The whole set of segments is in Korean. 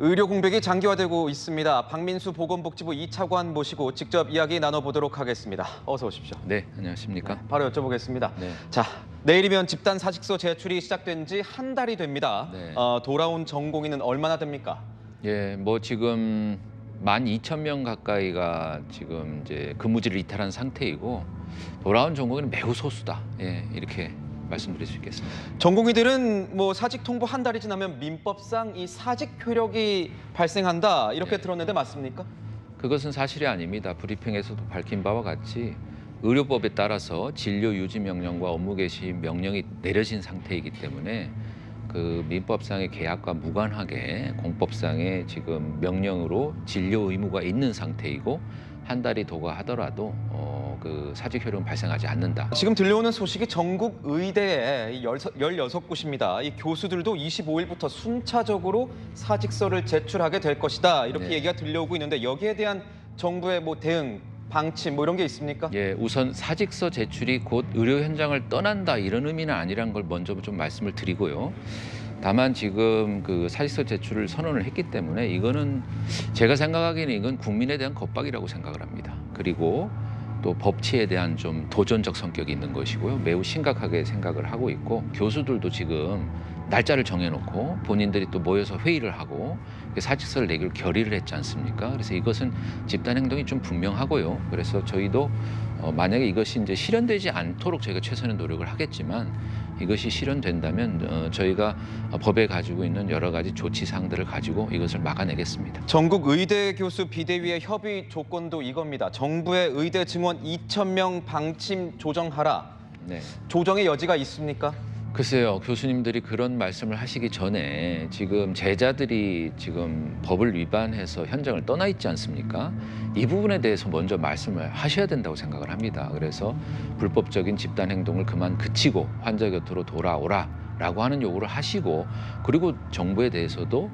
의료 공백이 장기화되고 있습니다. 박민수 보건복지부 2차관 모시고 직접 이야기 나눠보도록 하겠습니다. 어서 오십시오. 네, 안녕하십니까. 바로 여쭤보겠습니다. 네. 자, 내일이면 집단 사직서 제출이 시작된 지 한 달이 됩니다. 네. 돌아온 전공인은 얼마나 됩니까? 예, 뭐 지금 12,000명 가까이가 지금 이제 근무지를 이탈한 상태이고 돌아온 전공인은 매우 소수다. 예, 이렇게 말씀드릴 수 있겠습니다. 전공의들은 뭐 사직 통보 한 달이 지나면 민법상 이 사직 효력이 발생한다 이렇게 네. 들었는데 맞습니까? 그것은 사실이 아닙니다. 브리핑에서도 밝힌 바와 같이 의료법에 따라서 진료 유지 명령과 업무 개시 명령이 내려진 상태이기 때문에 그 민법상의 계약과 무관하게 공법상의 지금 명령으로 진료 의무가 있는 상태이고 한 달이 도과하더라도 그 사직 효력은 발생하지 않는다. 지금 들려오는 소식이 전국 의대에 16곳입니다. 이 교수들도 25일부터 순차적으로 사직서를 제출하게 될 것이다. 이렇게 네. 얘기가 들려오고 있는데 여기에 대한 정부의 뭐 대응, 방침 뭐 이런 게 있습니까? 예, 우선 사직서 제출이 곧 의료 현장을 떠난다 이런 의미는 아니란 걸 먼저 좀 말씀을 드리고요. 다만 지금 그 사직서 제출을 선언을 했기 때문에 이거는 제가 생각하기에는 이건 국민에 대한 겁박이라고 생각을 합니다. 그리고 또 법치에 대한 좀 도전적 성격이 있는 것이고요. 매우 심각하게 생각을 하고 있고 교수들도 지금 날짜를 정해놓고 본인들이 또 모여서 회의를 하고 사직서를 내기로 결의를 했지 않습니까? 그래서 이것은 집단 행동이 좀 분명하고요. 그래서 저희도 만약에 이것이 이제 실현되지 않도록 저희가 최선의 노력을 하겠지만 이것이 실현된다면 저희가 법에 가지고 있는 여러 가지 조치 사항들을 가지고 이것을 막아내겠습니다. 전국 의대 교수 비대위의 협의 조건도 이겁니다. 정부의 의대 증원 2,000명 방침 조정하라. 네. 조정의 여지가 있습니까? 글쎄요, 교수님들이 그런 말씀을 하시기 전에 지금 제자들이 지금 법을 위반해서 현장을 떠나 있지 않습니까? 이 부분에 대해서 먼저 말씀을 하셔야 된다고 생각을 합니다. 그래서 불법적인 집단 행동을 그만 그치고 환자 곁으로 돌아오라라고 하는 요구를 하시고 그리고 정부에 대해서도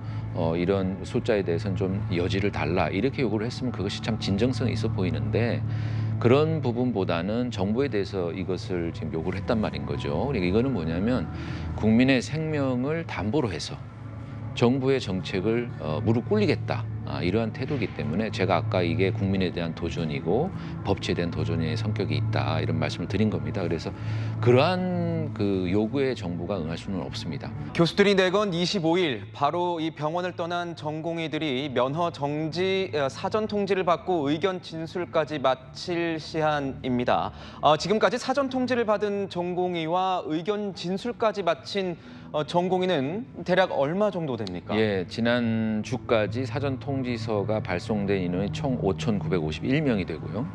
이런 숫자에 대해서는 좀 여지를 달라 이렇게 요구를 했으면 그것이 참 진정성이 있어 보이는데 그런 부분보다는 정부에 대해서 이것을 지금 요구를 했단 말인 거죠. 그러니까 이거는 뭐냐면 국민의 생명을 담보로 해서 정부의 정책을 무릎 꿇리겠다. 이러한 태도이기 때문에 제가 아까 이게 국민에 대한 도전이고 법치에 대한 도전의 성격이 있다 이런 말씀을 드린 겁니다. 그래서 그러한 그 요구에 정부가 응할 수는 없습니다. 교수들이 내건 25일 바로 이 병원을 떠난 전공의들이 면허 정지 사전 통지를 받고 의견 진술까지 마칠 시한입니다. 지금까지 사전 통지를 받은 전공의와 의견 진술까지 마친 전공의는 대략 얼마 정도 됩니까? 예, 지난 주까지 사전 통지서가 발송된 인원이 총 5,951명이 되고요.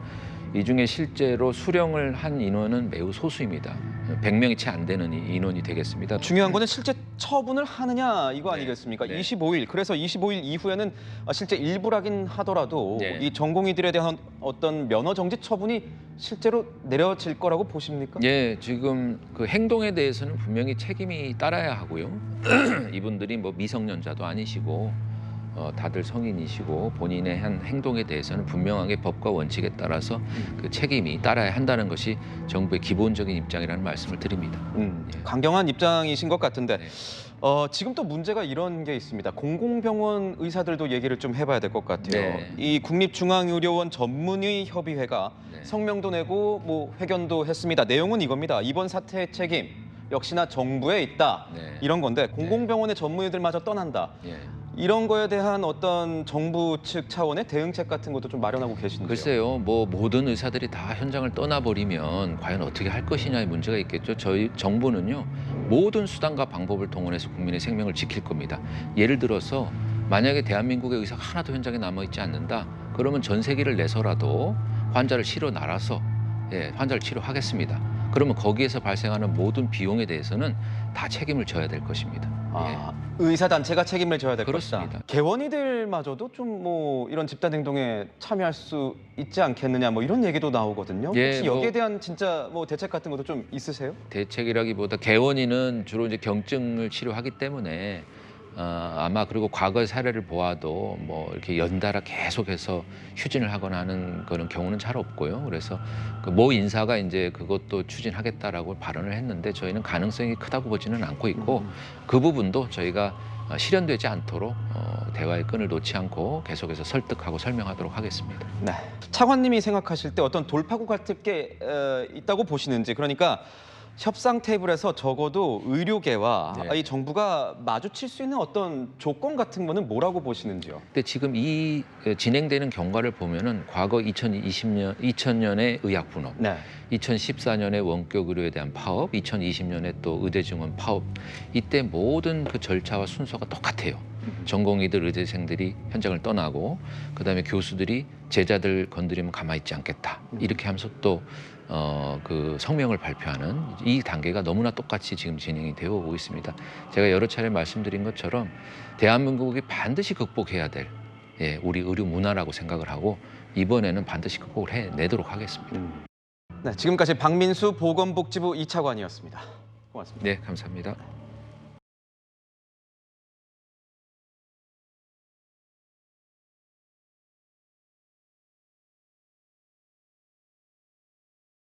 이 중에 실제로 수령을 한 인원은 매우 소수입니다. 100명이 채 안 되는 인원이 되겠습니다. 중요한 거는 실제 처분을 하느냐 이거 네. 아니겠습니까? 네. 25일. 그래서 25일 이후에는 실제 일부라긴 하더라도 네. 이 전공의들에 대한 어떤 면허 정지 처분이 실제로 내려질 거라고 보십니까? 예, 지금 그 행동에 대해서는 분명히 책임이 따라야 하고요. 이분들이 뭐 미성년자도 아니시고 다들 성인이시고 본인의 한 행동에 대해서는 분명하게 법과 원칙에 따라서 그 책임이 따라야 한다는 것이 정부의 기본적인 입장이라는 말씀을 드립니다. 예. 강경한 입장이신 것 같은데 네. 지금 또 문제가 이런 게 있습니다. 공공병원 의사들도 얘기를 좀 해봐야 될 것 같아요. 네. 이 국립중앙의료원 전문의 협의회가 네. 성명도 내고 뭐 회견도 했습니다. 내용은 이겁니다. 이번 사태의 책임 역시나 정부에 있다. 네. 이런 건데 공공병원의 전문의들마저 떠난다. 예. 이런 거에 대한 어떤 정부 측 차원의 대응책 같은 것도 좀 마련하고 계신데요. 글쎄요, 뭐 모든 의사들이 다 현장을 떠나버리면 과연 어떻게 할 것이냐의 문제가 있겠죠. 저희 정부는요, 모든 수단과 방법을 동원해서 국민의 생명을 지킬 겁니다. 예를 들어서 만약에 대한민국의 의사가 하나도 현장에 남아있지 않는다. 그러면 전세기를 내서라도 환자를 실어 날아서 환자를 치료하겠습니다. 그러면 거기에서 발생하는 모든 비용에 대해서는 다 책임을 져야 될 것입니다. 의사 단체가 책임을 져야 될 그렇습니다. 것이다. 개원이들마저도 좀 뭐 이런 집단 행동에 참여할 수 있지 않겠느냐 뭐 이런 얘기도 나오거든요. 예, 혹시 여기에 대한 진짜 뭐 대책 같은 것도 좀 있으세요? 대책이라기보다 개원인은 주로 이제 경증을 치료하기 때문에 아마 그리고 과거의 사례를 보아도 뭐 이렇게 연달아 계속해서 휴진을 하거나 하는 그런 경우는 잘 없고요. 그래서 그 모 인사가 이제 그것도 추진하겠다라고 발언을 했는데 저희는 가능성이 크다고 보지는 않고 있고 그 부분도 저희가 실현되지 않도록 대화의 끈을 놓지 않고 계속해서 설득하고 설명하도록 하겠습니다. 네. 차관님이 생각하실 때 어떤 돌파구 같은 게 있다고 보시는지, 그러니까 협상 테이블에서 적어도 의료계와 네. 이 정부가 마주칠 수 있는 어떤 조건 같은 거는 뭐라고 보시는지요? 근데 지금 이 진행되는 경과를 보면은 과거 2000년에 의학 분업, 네. 2014년에 원격 의료에 대한 파업, 2020년에 또 의대 증원 파업, 이때 모든 그 절차와 순서가 똑같아요. 전공의들, 의대생들이 현장을 떠나고, 그다음에 교수들이 제자들 건드리면 가만히 있지 않겠다, 이렇게 하면서 또 그 성명을 발표하는 이 단계가 너무나 똑같이 지금 진행이 되어 오고 있습니다. 제가 여러 차례 말씀드린 것처럼 대한민국이 반드시 극복해야 될 우리 의료 문화라고 생각을 하고, 이번에는 반드시 극복을 해내도록 하겠습니다. 네, 지금까지 박민수 보건복지부 2차관이었습니다. 고맙습니다. 네, 감사합니다.